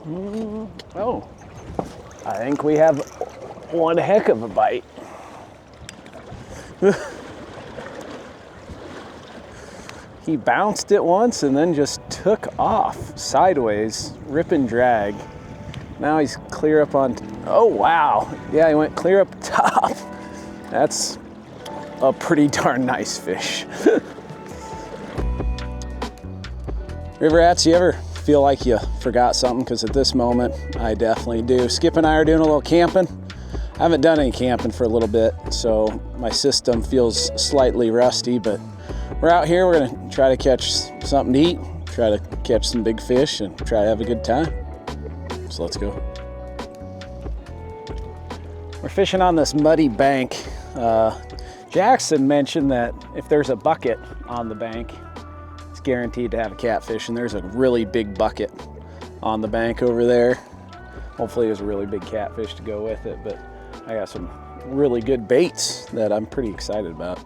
Oh, I think we have one heck of a bite. He bounced it once and then just took off sideways, rip and drag. Now he's clear up on, oh wow. Yeah, he went clear up top. That's a pretty darn nice fish. River rats, you ever feel like you forgot something? Because at this moment, I definitely do. Skip and I are doing a little camping. I haven't done any camping for a little bit, so my system feels slightly rusty, but we're out here, we're gonna try to catch something to eat, try to catch some big fish, and try to have a good time. So let's go. We're fishing on this muddy bank. Jackson mentioned that if there's a bucket on the bank, it's guaranteed to have a catfish, and there's a really big bucket on the bank over there. Hopefully there's a really big catfish to go with it, but I got some really good baits that I'm pretty excited about.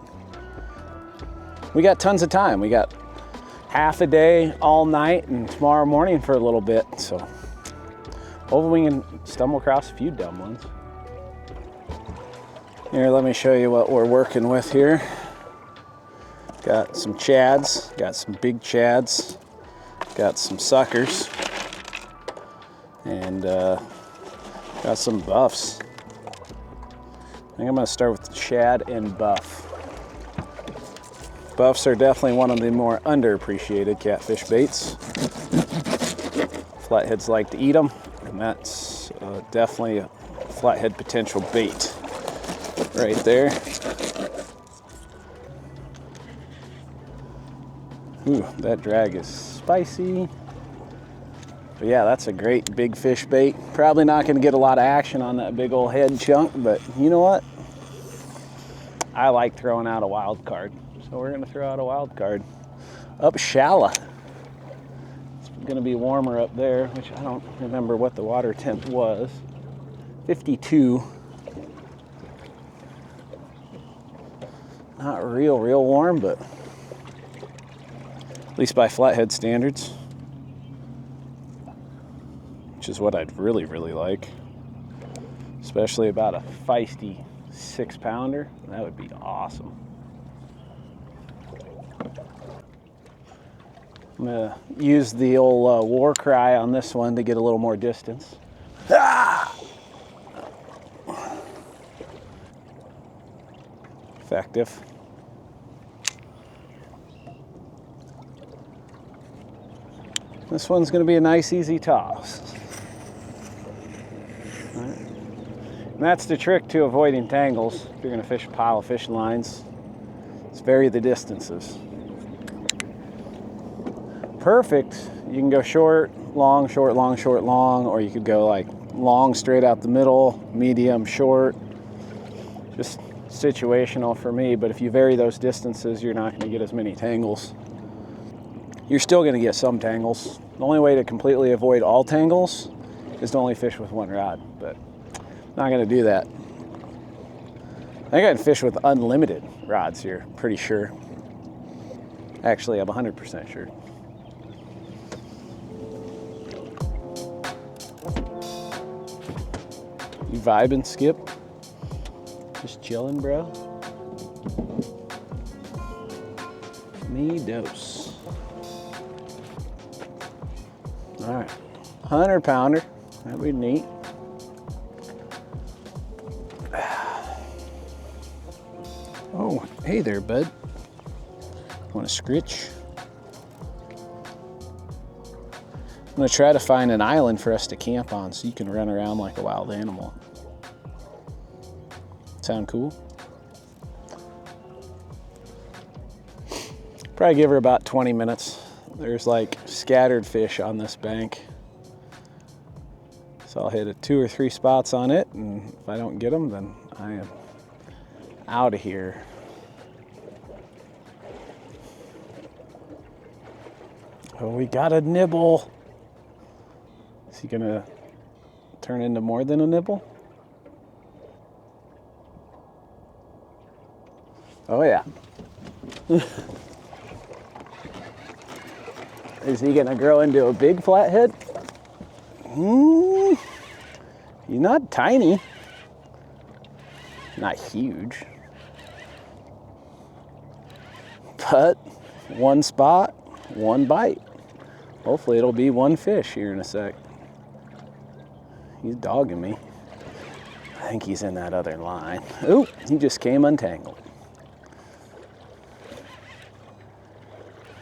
We got tons of time. We got half a day, all night, and tomorrow morning for a little bit, so hopefully we can stumble across a few dumb ones. Here, let me show you what we're working with here. Got some chads, got some big chads, got some suckers, and got some buffs. I think I'm gonna start with the shad and buff. Buffs are definitely one of the more underappreciated catfish baits. Flatheads like to eat them, and that's definitely a flathead potential bait right there. Ooh, that drag is spicy. But yeah, that's a great big fish bait. Probably not gonna get a lot of action on that big old head chunk, but you know what? I like throwing out a wild card. So we're gonna throw out a wild card. Up shallow. It's gonna be warmer up there, which I don't remember what the water temp was. 52. Not real warm, but at least by flathead standards, which is what I'd really like. Especially about a feisty 6-pounder. That would be awesome. I'm gonna use the old war cry on this one to get a little more distance. Ah! Effective. This one's gonna be a nice easy toss. All right. And that's the trick to avoiding tangles. If you're gonna fish a pile of fishing lines, is vary the distances. Perfect, you can go short, long, short, long, short, long, or you could go like long straight out the middle, medium, short. Just situational for me, but if you vary those distances, you're not gonna get as many tangles. You're still gonna get some tangles. The only way to completely avoid all tangles is to only fish with one rod, but I'm not gonna do that. I think I can fish with unlimited rods here, pretty sure. Actually, I'm 100% sure. You vibing, Skip? Just chilling, bro? Me dose. All right, 100-pounder. That'd be neat. Oh, hey there, bud. Want a scritch? I'm gonna try to find an island for us to camp on so you can run around like a wild animal. Sound cool? Probably give her about 20 minutes. There's like scattered fish on this bank. So I'll hit 2 or 3 spots on it, and if I don't get them, then I am out of here. Oh, we got a nibble. Is he gonna turn into more than a nibble? Oh yeah. Is he gonna grow into a big flathead? He's not tiny. Not huge. But one spot, one bite. Hopefully it'll be one fish here in a sec. He's dogging me. I think he's in that other line. Oop, he just came untangled.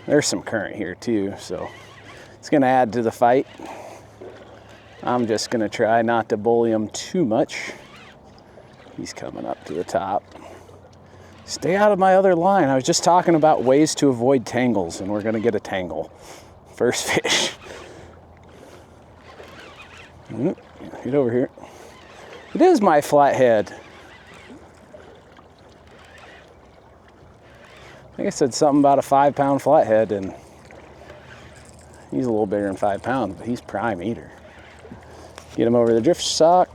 There's some current here too, so it's gonna add to the fight. I'm just gonna try not to bully him too much. He's coming up to the top. Stay out of my other line. I was just talking about ways to avoid tangles, and we're gonna get a tangle. First fish. Get over here. It is my flathead. I think I said something about a 5-pound flathead, and he's a little bigger than 5 pounds, but he's prime eater. Get him over the drift sock.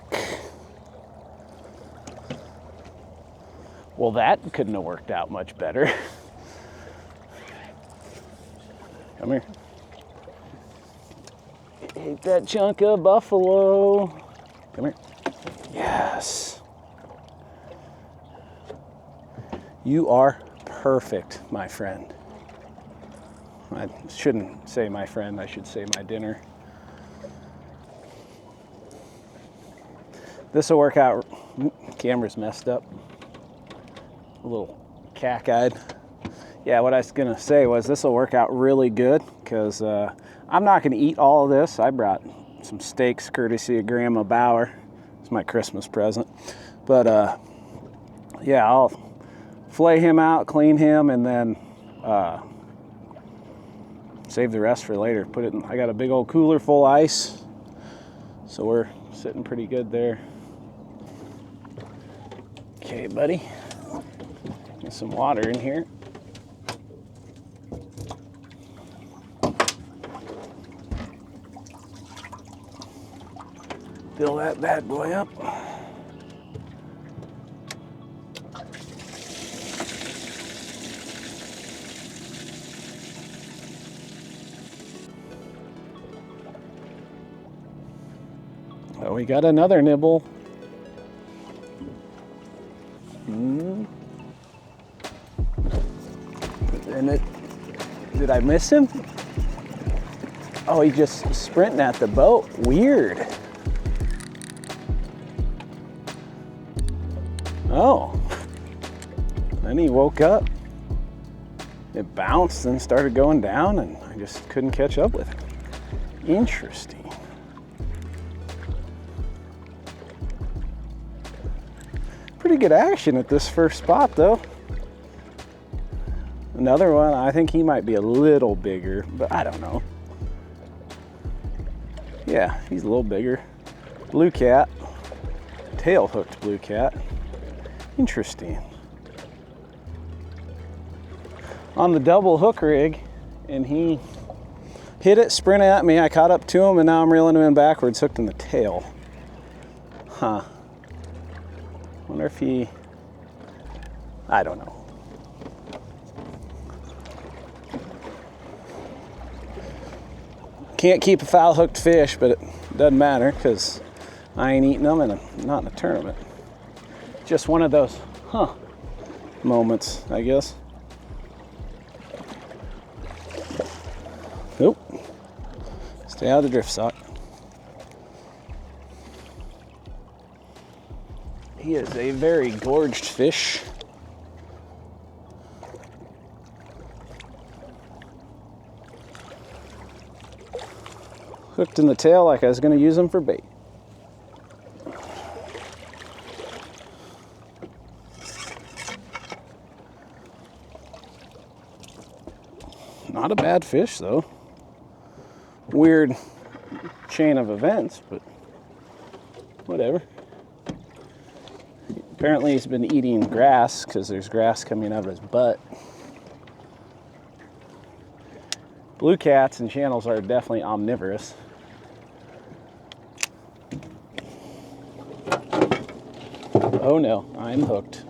Well, that couldn't have worked out much better. Come here. Ate that chunk of buffalo. Come here. Yes. You are perfect, my friend. I shouldn't say my friend, I should say my dinner. This will work out. Camera's messed up. A little cack-eyed. Yeah, what I was gonna say was this will work out really good because I'm not gonna eat all of this. I brought some steaks courtesy of Grandma Bauer. It's my Christmas present. But yeah, I'll flay him out, clean him, and then save the rest for later. Put it in, I got a big old cooler full of ice, so we're sitting pretty good there. Okay, buddy. Get some water in here. Fill that bad boy up. Oh, we got another nibble. And did I miss him? Oh, he just sprinting at the boat. Weird. Oh. Then he woke up. It bounced and started going down, and I just couldn't catch up with it. Interesting. Pretty good action at this first spot, though. Another one, I think he might be a little bigger, but I don't know. Yeah, he's a little bigger. Blue cat, tail hooked blue cat. Interesting. On the double hook rig, and he hit it, sprinted at me, I caught up to him, and now I'm reeling him in backwards, hooked in the tail. Huh. Wonder if he, I don't know. Can't keep a foul hooked fish, but it doesn't matter because I ain't eating them and I'm not in a tournament. Just one of those, moments, I guess. Nope. Stay out of the drift sock. He is a very gorged fish. Hooked in the tail like I was going to use him for bait. Not a bad fish though. Weird chain of events, but whatever. Apparently he's been eating grass because there's grass coming out of his butt. Blue cats and channels are definitely omnivorous. Oh no, I'm hooked.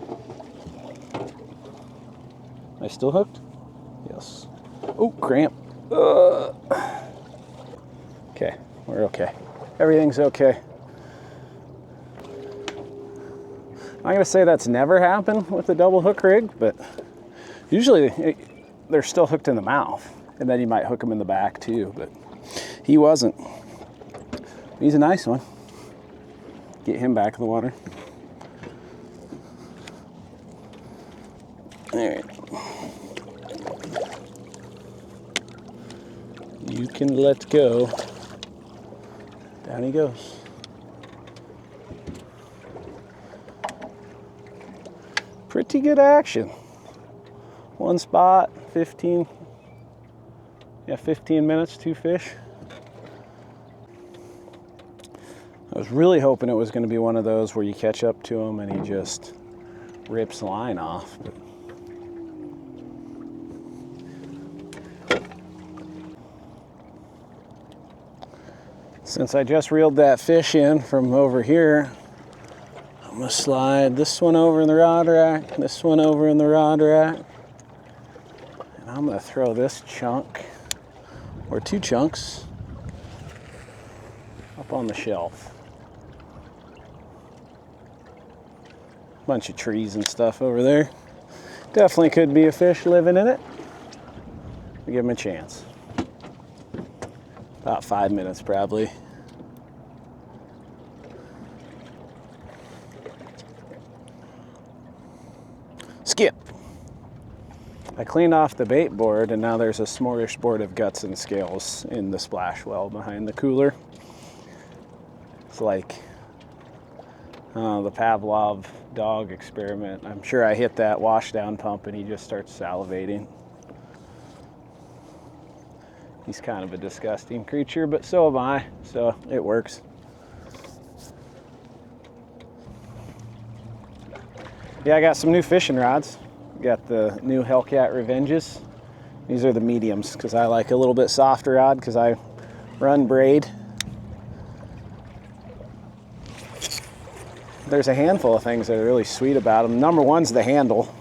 Am I still hooked? Yes. Oh, cramp. Okay, we're okay. Everything's okay. I'm not gonna say that's never happened with the double hook rig, but usually they're still hooked in the mouth, and then you might hook them in the back too, but he wasn't. He's a nice one. Get him back in the water. All right. You can let go. Down he goes. Pretty good action. One spot, 15 minutes, 2 fish. I was really hoping it was going to be one of those where you catch up to him and he just rips the line off. But since I just reeled that fish in from over here, I'm gonna slide this one over in the rod rack, this one over in the rod rack, and I'm gonna throw this chunk, or 2 chunks, up on the shelf. Bunch of trees and stuff over there. Definitely could be a fish living in it. I'll give him a chance. About 5 minutes probably. Skip. I cleaned off the bait board and now there's a smorgasbord of guts and scales in the splash well behind the cooler. It's like the Pavlov dog experiment. I'm sure I hit that washdown pump and he just starts salivating. He's kind of a disgusting creature, but so am I, so it works. Yeah, I got some new fishing rods. Got the new Hellcat Revenges. These are the mediums because I like a little bit softer rod because I run braid. There's a handful of things that are really sweet about them. Number one's the handle.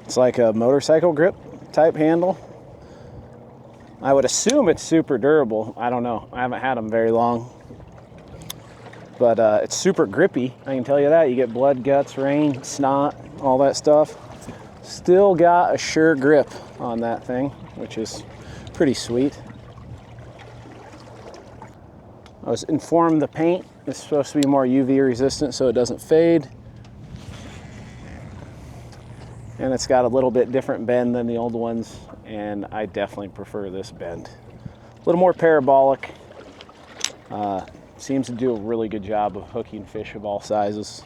It's like a motorcycle grip type handle. I would assume it's super durable. I don't know. I haven't had them very long. But it's super grippy, I can tell you that. You get blood, guts, rain, snot, all that stuff. Still got a sure grip on that thing, which is pretty sweet. I was informed the paint is supposed to be more UV resistant so it doesn't fade. And it's got a little bit different bend than the old ones, and I definitely prefer this bend. A little more parabolic. Seems to do a really good job of hooking fish of all sizes.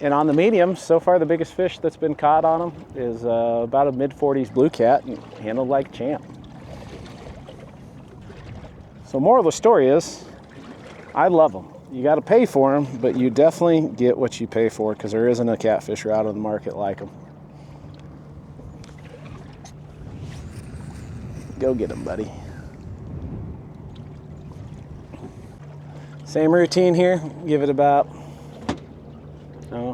And on the mediums, so far the biggest fish that's been caught on them is about a mid-40s blue cat and handled like a champ. So moral of the story is, I love them. You got to pay for them, but you definitely get what you pay for because there isn't a catfish rod on the market like them. Go get them, buddy. Same routine here. Give it about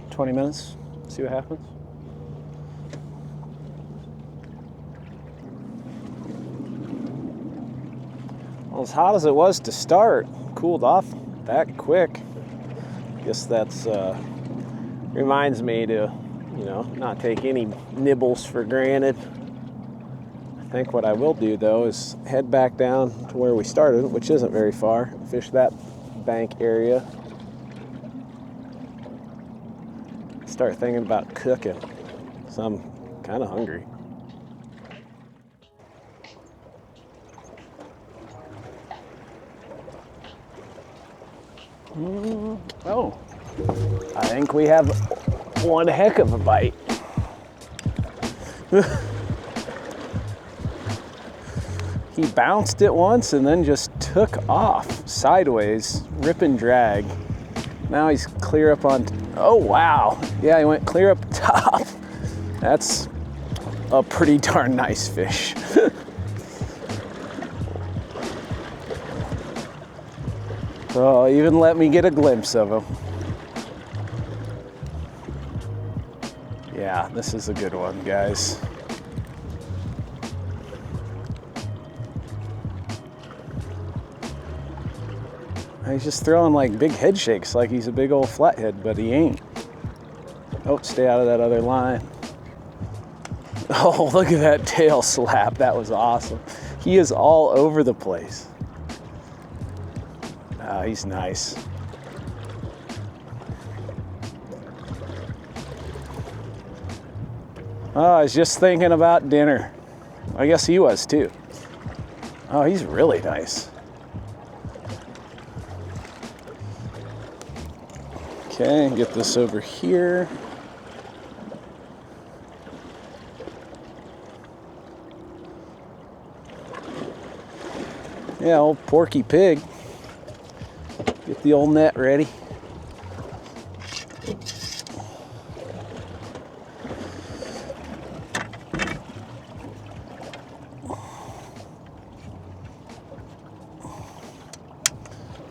20 minutes. See what happens. Well, as hot as it was to start, cooled off that quick. Guess that's reminds me to, not take any nibbles for granted. I think what I will do though is head back down to where we started, which isn't very far. Fish that bank area. Start thinking about cooking. So I'm kind of hungry. Oh, I think we have one heck of a bite. He bounced it once and then just took off sideways, rip and drag. Now he's clear up on, oh wow. Yeah, he went clear up top. That's a pretty darn nice fish. So even let me get a glimpse of him. Yeah, this is a good one, guys. He's just throwing like big head shakes like he's a big old flathead, but he ain't. Oh, stay out of that other line. Oh, look at that tail slap. That was awesome. He is all over the place. Oh, he's nice. Oh, I was just thinking about dinner. I guess he was too. Oh, he's really nice. Okay, get this over here. Yeah, old Porky Pig. Get the old net ready.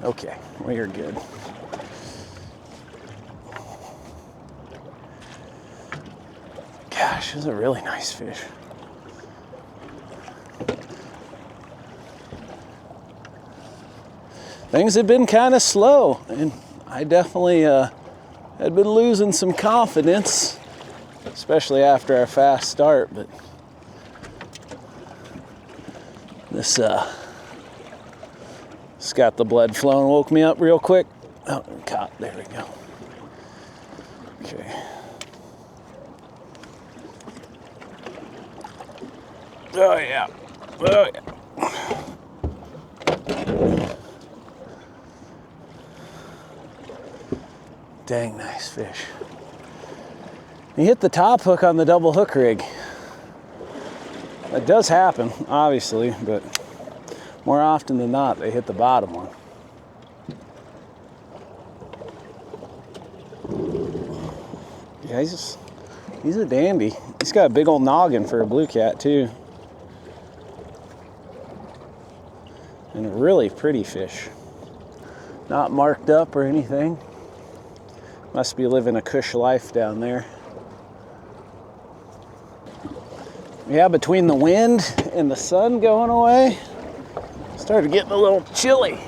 Okay, we are good. Gosh, this is a really nice fish. Things have been kind of slow, and I definitely had been losing some confidence, especially after our fast start, but this got the blood flowing, woke me up real quick. Oh, caught, there we go. Okay. Oh yeah, oh yeah. Dang nice fish. He hit the top hook on the double hook rig. That does happen, obviously, but more often than not, they hit the bottom one. Yeah, he's a dandy. He's got a big old noggin for a blue cat too. And a really pretty fish. Not marked up or anything. Must be living a cush life down there. Yeah, between the wind and the sun going away, started getting a little chilly.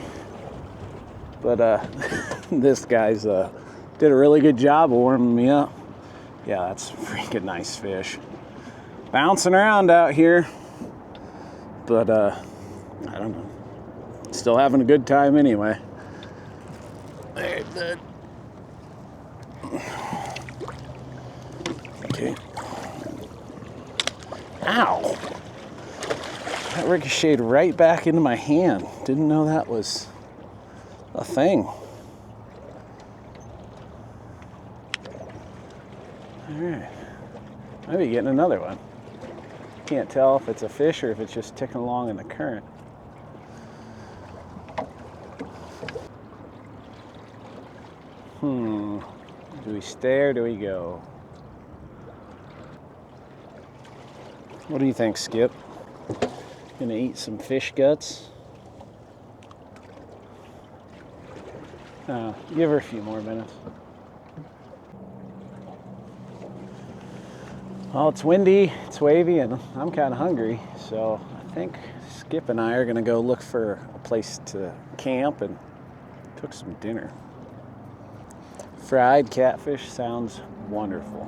But this guy's did a really good job of warming me up. Yeah, that's a freaking nice fish. Bouncing around out here, but I don't know. Still having a good time anyway. There, bud. Okay. Ow! That ricocheted right back into my hand. Didn't know that was a thing. Alright. Maybe getting another one. Can't tell if it's a fish or if it's just ticking along in the current. Do we stay or do we go? What do you think, Skip? Gonna eat some fish guts? Give her a few more minutes. Well, it's windy, it's wavy, and I'm kind of hungry, so I think Skip and I are gonna go look for a place to camp and cook some dinner. Fried catfish sounds wonderful.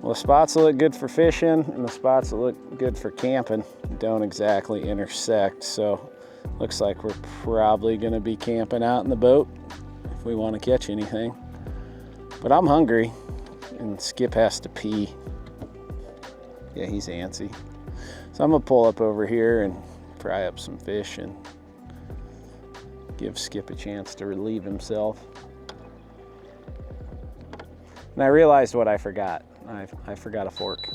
Well, the spots that look good for fishing and the spots that look good for camping don't exactly intersect, so looks like we're probably gonna be camping out in the boat if we want to catch anything. But I'm hungry and Skip has to pee. Yeah, he's antsy. So I'm gonna pull up over here and fry up some fish and give Skip a chance to relieve himself. And I realized what I forgot. I forgot a fork.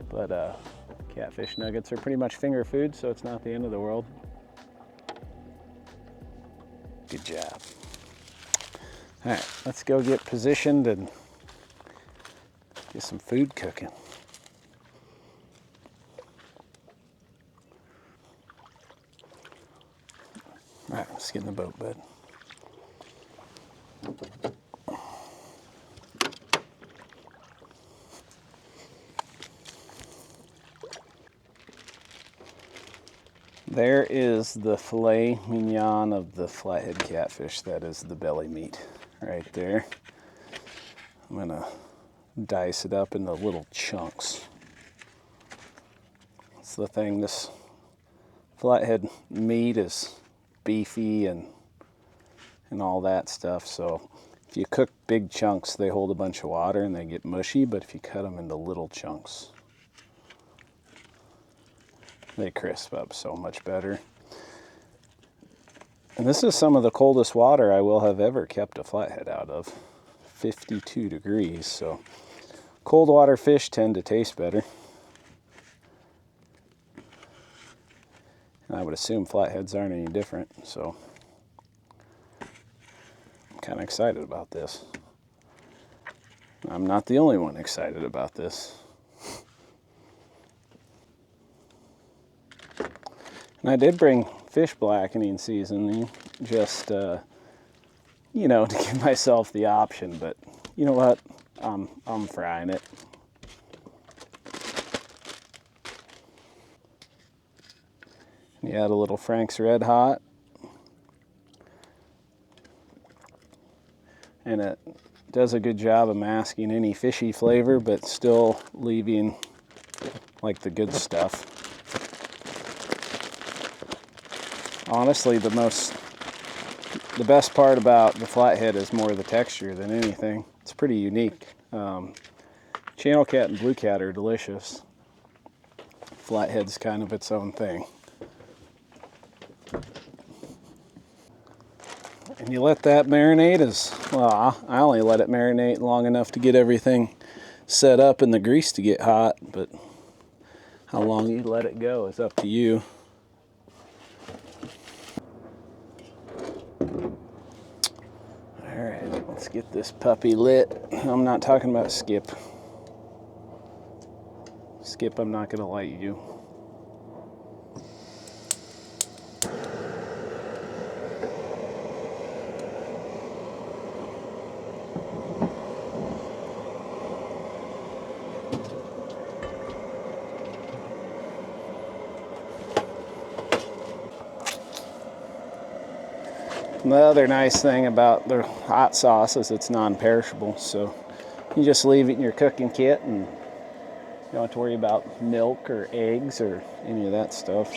But catfish nuggets are pretty much finger food, so it's not the end of the world. Good job. All right, let's go get positioned and get some food cooking. All right, let's get in the boat, bud. There is the filet mignon of the flathead catfish. That is the belly meat right there. I'm gonna dice it up into little chunks. That's the thing, this flathead meat is beefy and all that stuff, so if you cook big chunks, they hold a bunch of water and they get mushy, but if you cut them into little chunks, they crisp up so much better. And this is some of the coldest water I will have ever kept a flathead out of. 52 degrees, so cold water fish tend to taste better. And I would assume flatheads aren't any different, so I'm kind of excited about this. I'm not the only one excited about this. And I did bring fish blackening seasoning, just, you know, to give myself the option, but you know what? I'm frying it. You add a little Frank's Red Hot. And it does a good job of masking any fishy flavor, but still leaving like the good stuff. Honestly, the best part about the flathead is more the texture than anything. It's pretty unique. Channel cat and blue cat are delicious. Flathead's kind of its own thing. And you let that marinate well, I only let it marinate long enough to get everything set up and the grease to get hot, but how long you let it go is up to you. Let's get this puppy lit. I'm not talking about Skip. Skip, I'm not gonna light you. The other nice thing about the hot sauce is it's non-perishable, so you just leave it in your cooking kit and you don't have to worry about milk or eggs or any of that stuff.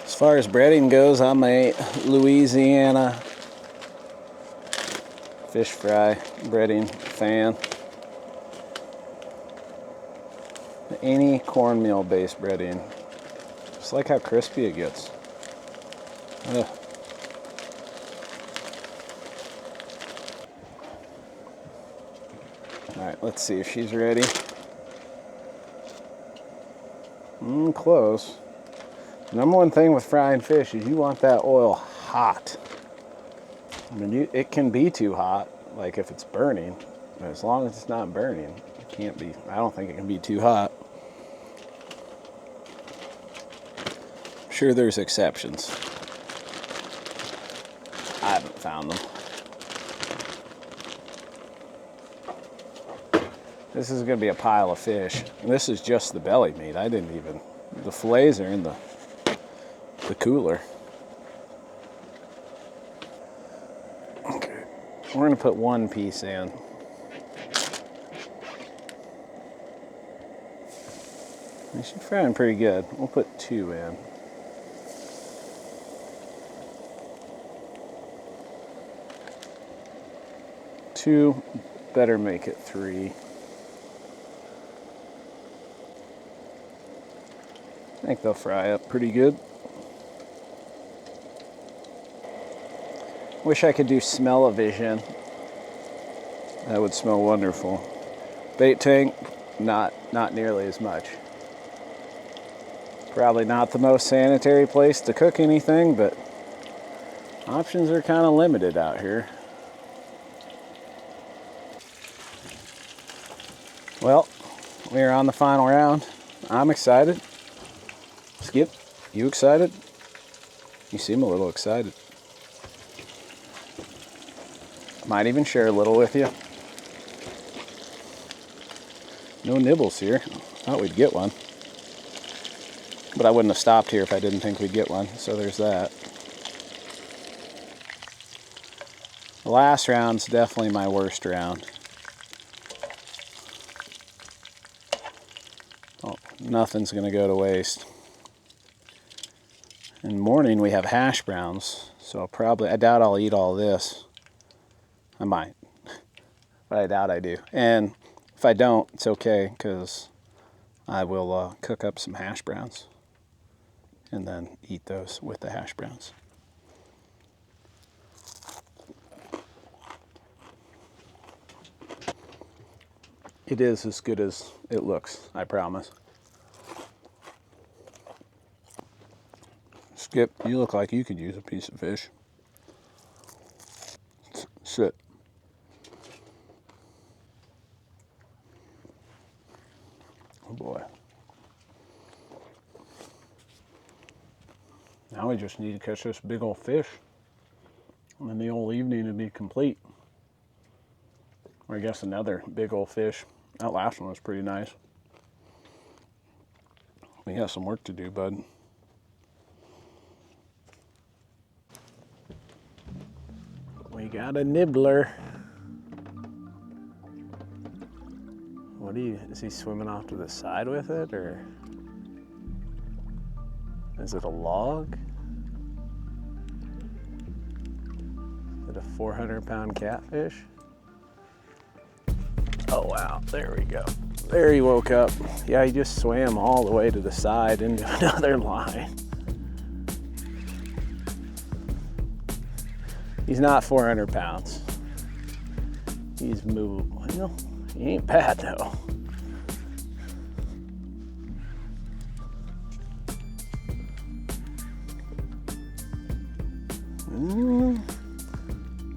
As far as breading goes, I'm a Louisiana fish fry breading fan. Any cornmeal based breading. Just like how crispy it gets. Ugh. Alright, let's see if she's ready. Close. Number one thing with frying fish is you want that oil hot. I mean, it can be too hot, like if it's burning, but as long as it's not burning, it can't be. I don't think it can be too hot. I'm sure there's exceptions. I haven't found them. This is going to be a pile of fish. And this is just the belly meat. I didn't even... The fillets are in the cooler. Okay. We're going to put one piece in. She's frying pretty good. We'll put two in. Two, better make it three. I think they'll fry up pretty good. Wish I could do smell-o-vision. That would smell wonderful. Bait tank, not nearly as much. Probably not the most sanitary place to cook anything, but options are kind of limited out here. Well, we're on the final round. I'm excited. Skip, you excited? You seem a little excited. Might even share a little with you. No nibbles here. Thought we'd get one. But I wouldn't have stopped here if I didn't think we'd get one, so there's that. The last round's definitely my worst round. Oh, nothing's gonna go to waste. In the morning we have hash browns, so I doubt I'll eat all this. I might, but I doubt I do. And if I don't, it's okay, because I will cook up some hash browns and then eat those with the hash browns. It is as good as it looks, I promise. Skip, you look like you could use a piece of fish. Sit. Oh boy. Now we just need to catch this big old fish. And then the whole evening would be complete. Or I guess another big old fish. That last one was pretty nice. We have some work to do, bud. We got a nibbler. Is he swimming off to the side with it, or is it a log? Is it a 400-pound catfish? Oh wow, there we go. There he woke up. Yeah, he just swam all the way to the side into another line. He's not 400 pounds. He's movable. Well, he ain't bad though.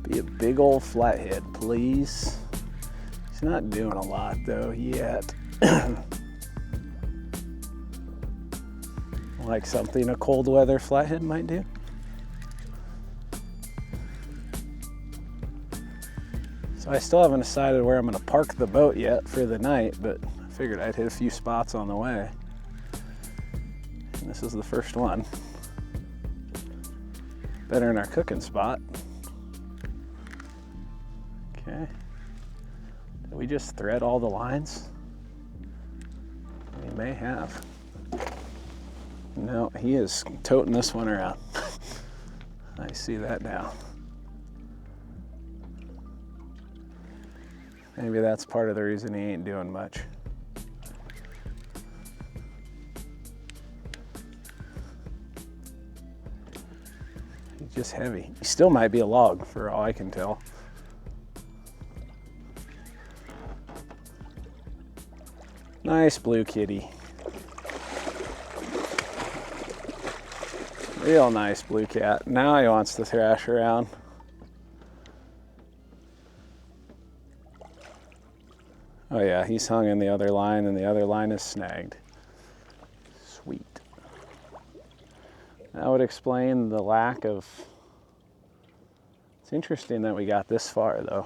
Be a big old flathead, please. He's not doing a lot though yet. Like something a cold weather flathead might do. So I still haven't decided where I'm gonna park the boat yet for the night, but I figured I'd hit a few spots on the way. And this is the first one. Better than our cooking spot. Okay. Did we just thread all the lines? We may have. No, he is toting this one around. I see that now. Maybe that's part of the reason he ain't doing much. He's just heavy. He still might be a log for all I can tell. Nice blue kitty. Real nice blue cat. Now he wants to thrash around. Oh yeah, he's hung in the other line and the other line is snagged. Sweet. That would explain the lack of... It's interesting that we got this far though.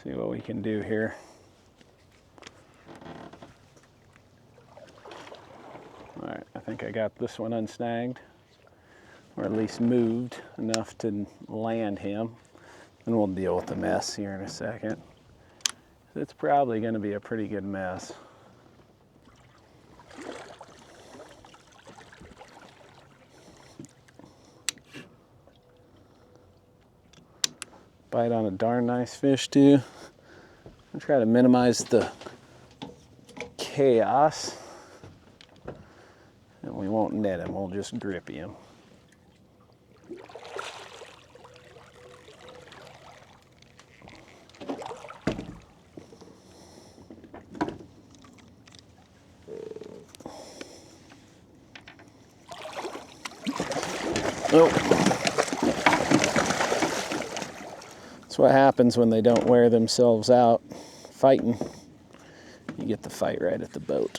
See what we can do here. All right, I think I got this one unsnagged, or at least moved enough to land him. And we'll deal with the mess here in a second. It's probably going to be a pretty good mess. Bite on a darn nice fish too. I'll try to minimize the chaos. And we won't net him, we'll just grip him. Oh. That's what happens when they don't wear themselves out fighting. You get the fight right at the boat.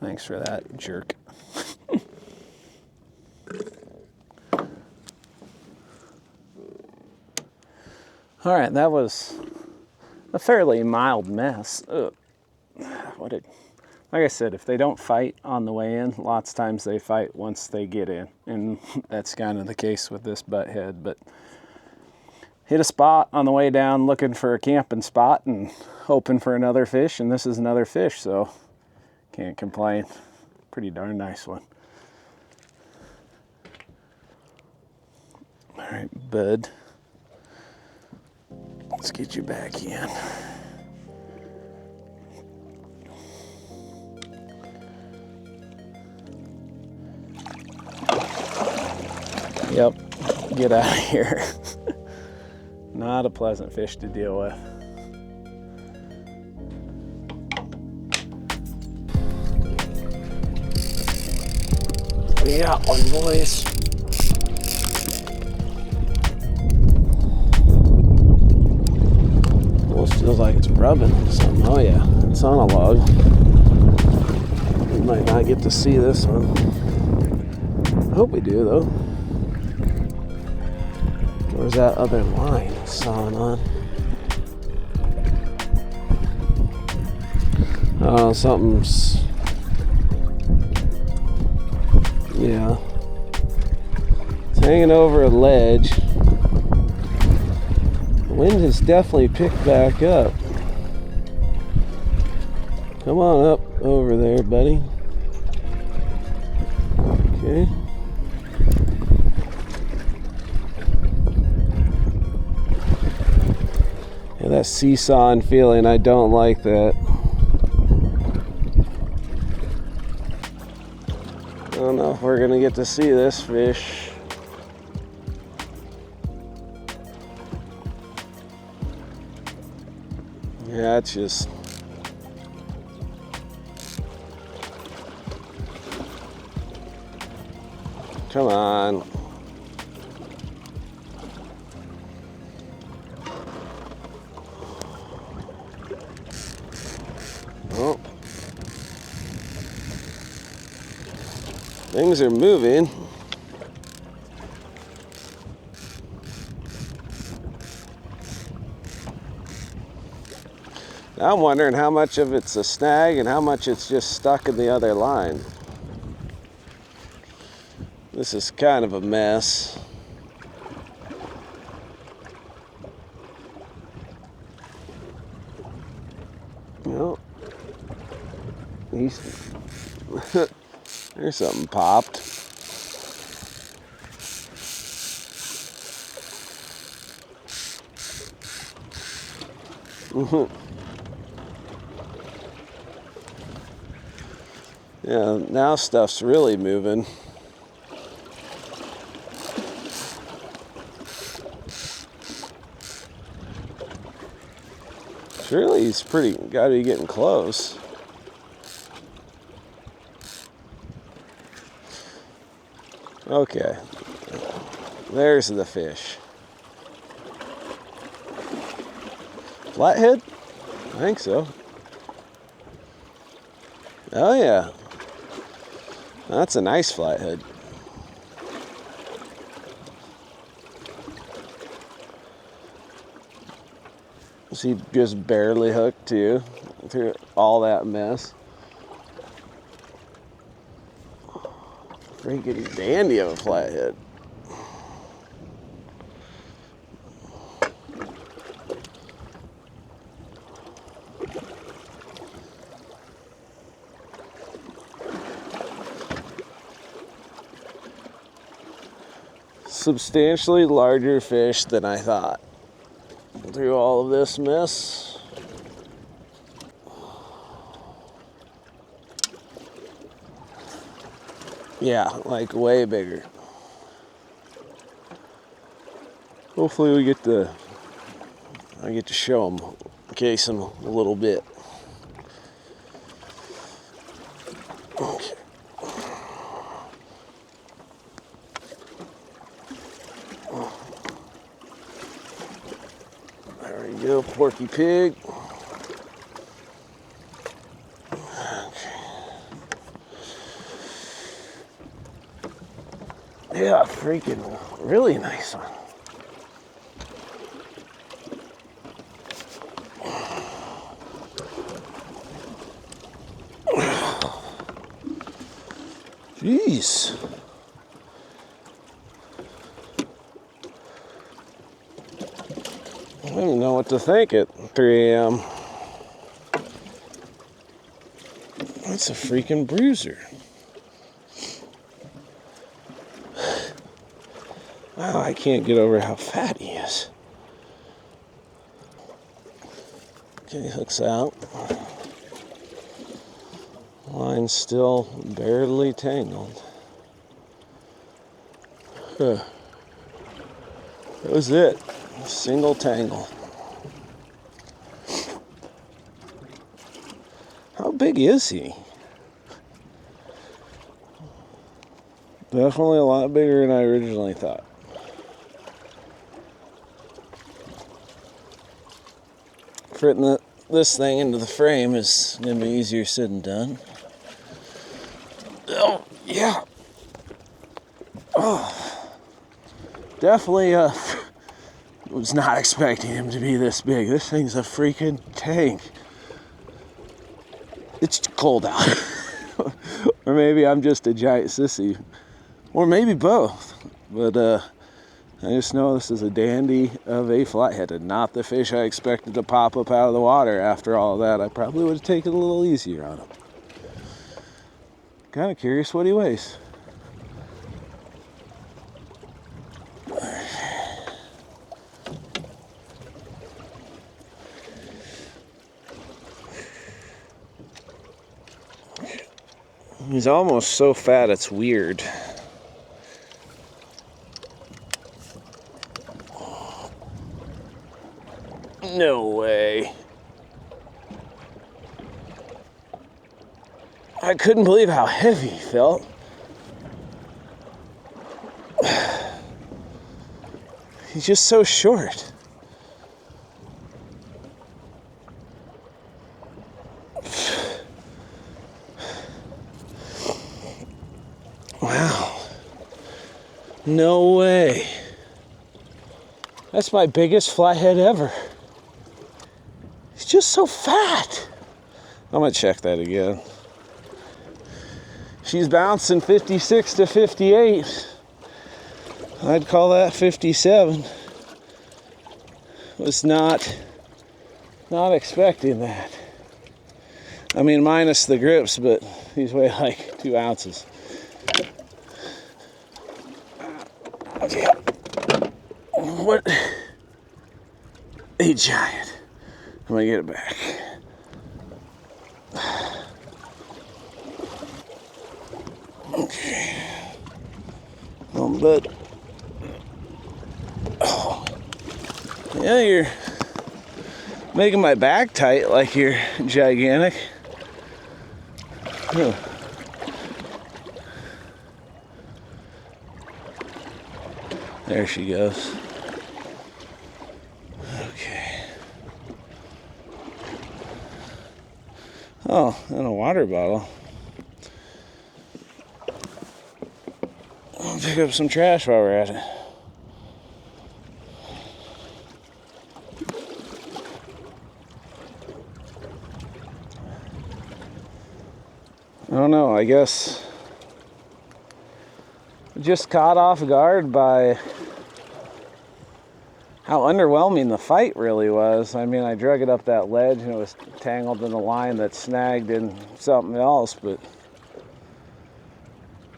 Thanks for that, jerk. All right, that was a fairly mild mess. Ugh. Like I said, if they don't fight on the way in, lots of times they fight once they get in. And that's kind of the case with this butthead. But hit a spot on the way down looking for a camping spot and hoping for another fish. And this is another fish, so can't complain. Pretty darn nice one. All right, bud. Let's get you back in. Yep, get out of here. Not a pleasant fish to deal with. We got one, boys. Almost feels like it's rubbing something. Oh yeah, it's on a log. We might not get to see this one. I hope we do though. Where's that other line sawing on? Oh, something's... yeah. It's hanging over a ledge. The wind has definitely picked back up. Come on up over there, buddy. Okay. Yeah, that seesawing feeling, I don't like that. I don't know if we're gonna get to see this fish. Yeah, it's just... come on. Oh. Things are moving. Now I'm wondering how much of it's a snag and how much it's just stuck in the other line. This is kind of a mess. Well, there's something popped. Yeah, now stuff's really moving. Surely he's gotta be getting close. Okay, there's the fish. Flathead? I think so. Oh yeah, that's a nice flathead. Is he just barely hooked too, through all that mess? Freaking dandy of a flathead. Substantially larger fish than I thought through all of this mess. Yeah, like way bigger. Hopefully I get to show them, case them a little bit. Okay. There we go, Porky Pig. Yeah, freaking really nice one. Jeez. I don't know what to think at 3 a.m. That's a freaking bruiser. Wow, I can't get over how fat he is. Okay, hooks out. Line's still barely tangled. Huh. That was it. A single tangle. How big is he? Definitely a lot bigger than I originally thought. Fitting this thing into the frame is going to be easier said than done. Oh, yeah. Oh, definitely was not expecting him to be this big. This thing's a freaking tank. It's cold out. Or maybe I'm just a giant sissy. Or maybe both. But I just know this is a dandy of a flathead and not the fish I expected to pop up out of the water. After all that, I probably would have taken it a little easier on him. Kind of curious what he weighs. He's almost so fat it's weird. No way. I couldn't believe how heavy he felt. He's just so short. Wow. No way. That's my biggest flathead ever. He's just so fat. I'm gonna check that again. She's bouncing 56 to 58. I'd call that 57. Was not expecting that. I mean, minus the grips, but these weigh like 2 ounces. Okay. What a giant. I'm gonna get it back. Okay. But oh, yeah, you're making my back tight like you're gigantic. Huh. There she goes. Okay. Oh, and a water bottle. I'll pick up some trash while we're at it. I don't know, I guess just caught off guard by how underwhelming the fight really was. I mean, I drug it up that ledge and it was tangled in a line that snagged in something else, but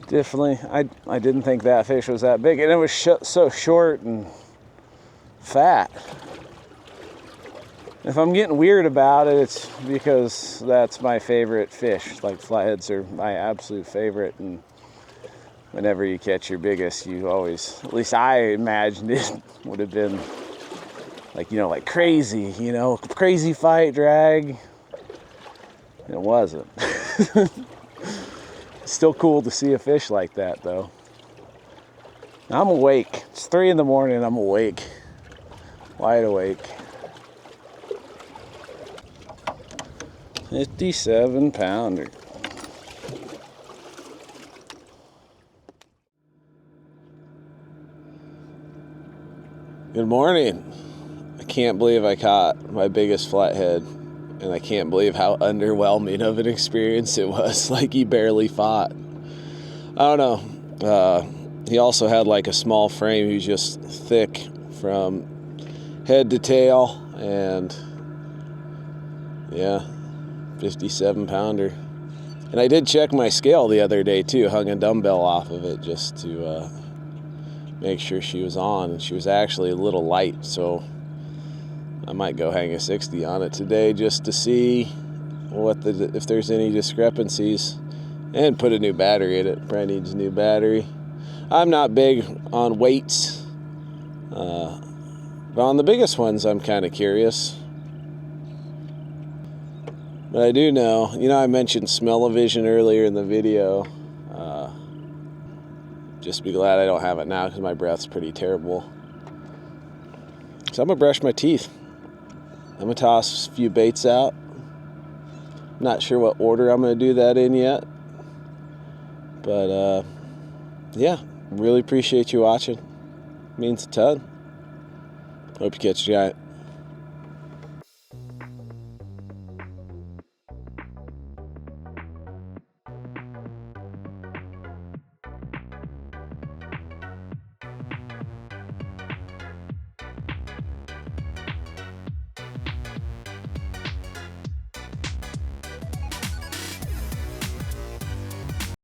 definitely, I didn't think that fish was that big, and it was so short and fat. If I'm getting weird about it, it's because that's my favorite fish. Like, flatheads are my absolute favorite, and whenever you catch your biggest, you always, at least I imagined it would have been like, like crazy, crazy fight, drag. It wasn't. Still cool to see a fish like that, though. I'm awake. It's 3 in the morning. I'm awake. Wide awake. 57 pounder. Good morning. I can't believe I caught my biggest flathead, and I can't believe how underwhelming of an experience it was. Like, he barely fought. I don't know. He also had like a small frame. He was just thick from head to tail, and yeah, 57 pounder. And I did check my scale the other day too, hung a dumbbell off of it just to make sure she was on, and she was actually a little light, so I might go hang a 60 on it today just to see if there's any discrepancies, and put a new battery in it. Probably needs a new battery. I'm not big on weights, but on the biggest ones I'm kind of curious. But I do know, I mentioned smell-o-vision earlier in the video. Just be glad I don't have it now because my breath's pretty terrible. So I'm going to brush my teeth. I'm going to toss a few baits out. Not sure what order I'm going to do that in yet. But, yeah, really appreciate you watching. It means a ton. Hope you catch a giant.